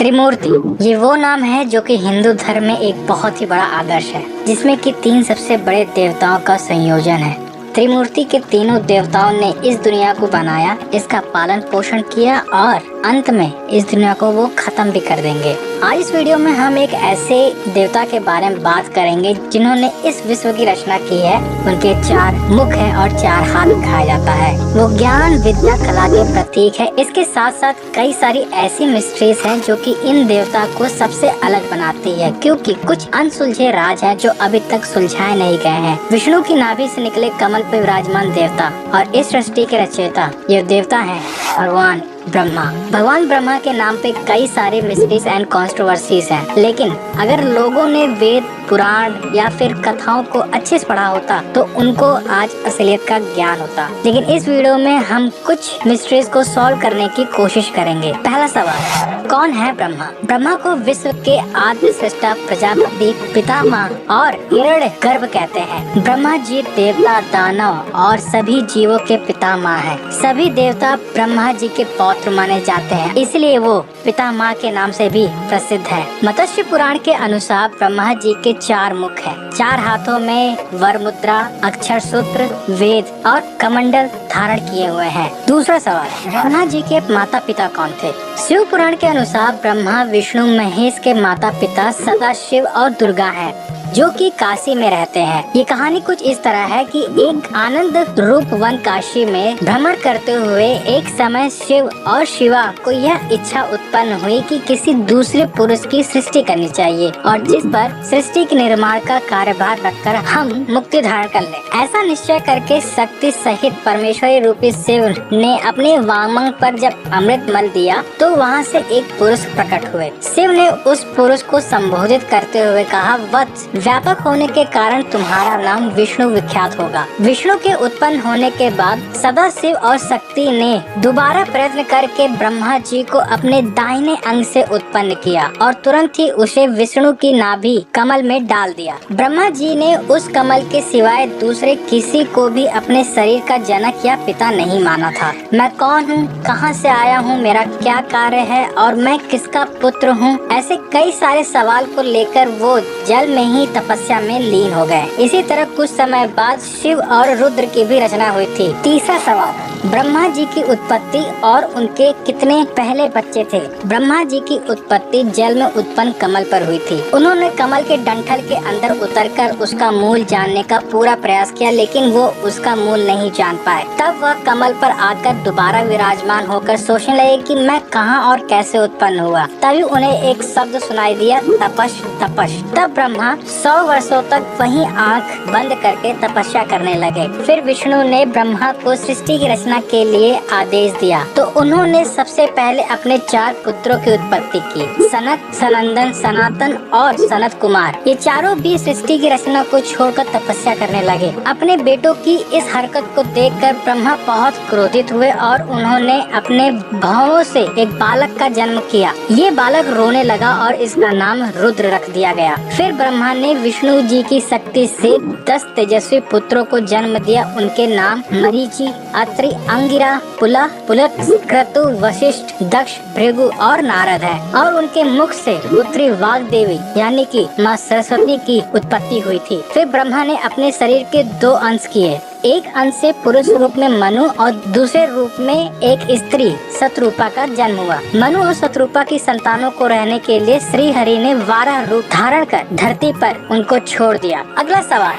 त्रिमूर्ति ये वो नाम है जो कि हिंदू धर्म में एक बहुत ही बड़ा आदर्श है, जिसमें कि 3 सबसे बड़े देवताओं का संयोजन है। त्रिमूर्ति के तीनों देवताओं ने इस दुनिया को बनाया, इसका पालन पोषण किया और अंत में इस दुनिया को वो खत्म भी कर देंगे। आज इस वीडियो में हम एक ऐसे देवता के बारे में बात करेंगे जिन्होंने इस विश्व की रचना की है। उनके 4 मुख है और 4 हाथ कहा जाता है। वो ज्ञान विद्या कला के प्रतीक है। इसके साथ साथ कई सारी ऐसी मिस्ट्रीज हैं जो कि इन देवता को सबसे अलग बनाती है, क्योंकि कुछ अनसुलझे राज हैं जो अभी तक सुलझाए नहीं गए हैं। विष्णु की नाभि से निकले कमल पे विराजमान देवता और इस सृष्टि के रचयिता ये देवता है भगवान ब्रह्मा। भगवान ब्रह्मा के नाम पे कई सारे मिस्ट्रीज एंड कॉन्ट्रोवर्सीज हैं, लेकिन अगर लोगों ने वेद पुराण या फिर कथाओं को अच्छे से पढ़ा होता तो उनको आज असलियत का ज्ञान होता। लेकिन इस वीडियो में हम कुछ मिस्ट्रीज को सॉल्व करने की कोशिश करेंगे। पहला सवाल, कौन है ब्रह्मा? ब्रह्मा को विश्व के आदि सृष्टा, प्रजापति, पितामह और हिरण्य गर्भ कहते हैं। ब्रह्मा जी देवता, दानव और सभी जीवों के पितामह हैं। सभी देवता ब्रह्मा जी के पौत्र माने जाते हैं, इसलिए वो पितामह के नाम से भी प्रसिद्ध है। मत्स्य पुराण के अनुसार ब्रह्मा जी के 4 मुख हैं। 4 हाथों में वर मुद्रा, अक्षर सूत्र, वेद और कमंडल धारण किए हुए हैं। दूसरा सवाल, ब्रह्मा जी के माता पिता कौन थे? शिव पुराण के अनुसार ब्रह्मा विष्णु महेश के माता पिता सदाशिव और दुर्गा हैं, जो कि काशी में रहते हैं। ये कहानी कुछ इस तरह है कि एक आनंद रूप वन काशी में भ्रमण करते हुए एक समय शिव और शिवा को यह इच्छा उत्पन्न हुई कि किसी दूसरे पुरुष की सृष्टि करनी चाहिए और जिस पर सृष्टि के निर्माण का कार्यभार रखकर हम मुक्ति धारण कर लें। ऐसा निश्चय करके शक्ति सहित परमेश्वरी रूपी शिव ने अपने वामंग पर जब अमृत मल दिया तो वहाँ से एक पुरुष प्रकट हुए। शिव ने उस पुरुष को संबोधित करते हुए कहा, वत्स, व्यापक होने के कारण तुम्हारा नाम विष्णु विख्यात होगा। विष्णु के उत्पन्न होने के बाद सदाशिव और शक्ति ने दोबारा प्रयत्न करके ब्रह्मा जी को अपने दाहिने अंग से उत्पन्न किया और तुरंत ही उसे विष्णु की नाभि कमल में डाल दिया। ब्रह्मा जी ने उस कमल के सिवाय दूसरे किसी को भी अपने शरीर का जनक या पिता नहीं माना था। मैं कौन हूँ, कहाँ से आया हूँ, मेरा क्या कार्य है और मैं किसका पुत्र हूँ, ऐसे कई सारे सवाल को लेकर वो जल में ही तपस्या में लीन हो गए। इसी तरह कुछ समय बाद शिव और रुद्र की भी रचना हुई थी। तीसरा सवाल, ब्रह्मा जी की उत्पत्ति और उनके कितने पहले बच्चे थे? ब्रह्मा जी की उत्पत्ति जल में उत्पन्न कमल पर हुई थी। उन्होंने कमल के डंठल के अंदर उतरकर उसका मूल जानने का पूरा प्रयास किया, लेकिन वो उसका मूल नहीं जान पाए। तब वह कमल पर आकर दोबारा विराजमान होकर सोचने लगे कि मैं कहाँ और कैसे उत्पन्न हुआ। तभी उन्हें एक शब्द सुनाई दिया, तपश तपश। तब ब्रह्मा 100 वर्षों तक वहीं आंख बंद करके तपस्या करने लगे। फिर विष्णु ने ब्रह्मा को सृष्टि की रचना के लिए आदेश दिया तो उन्होंने सबसे पहले अपने 4 पुत्रों की उत्पत्ति की, सनक, सनंदन, सनातन और सनत कुमार। ये चारों भी सृष्टि की रचना को छोड़कर तपस्या करने लगे। अपने बेटों की इस हरकत को देखकर ब्रह्मा बहुत क्रोधित हुए और उन्होंने अपने भावों से एक बालक का जन्म किया। ये बालक रोने लगा और इसका नाम रुद्र रख दिया गया। फिर ब्रह्मा ने विष्णु जी की शक्ति से 10 तेजस्वी पुत्रों को जन्म दिया। उनके नाम मरीचि, अत्रि, अंगिरा, पुलह, पुलत, क्रतु, वशिष्ठ, दक्ष, भृगु और नारद है। और उनके मुख से पुत्री वाग्देवी यानी कि माँ सरस्वती की उत्पत्ति हुई थी। फिर ब्रह्मा ने अपने शरीर के 2 अंश किए। एक अंश से पुरुष रूप में मनु और दूसरे रूप में एक स्त्री शतरूपा का जन्म हुआ। मनु और शतरूपा की संतानों को रहने के लिए श्री हरि ने 12 रूप धारण कर धरती पर उनको छोड़ दिया। अगला सवाल,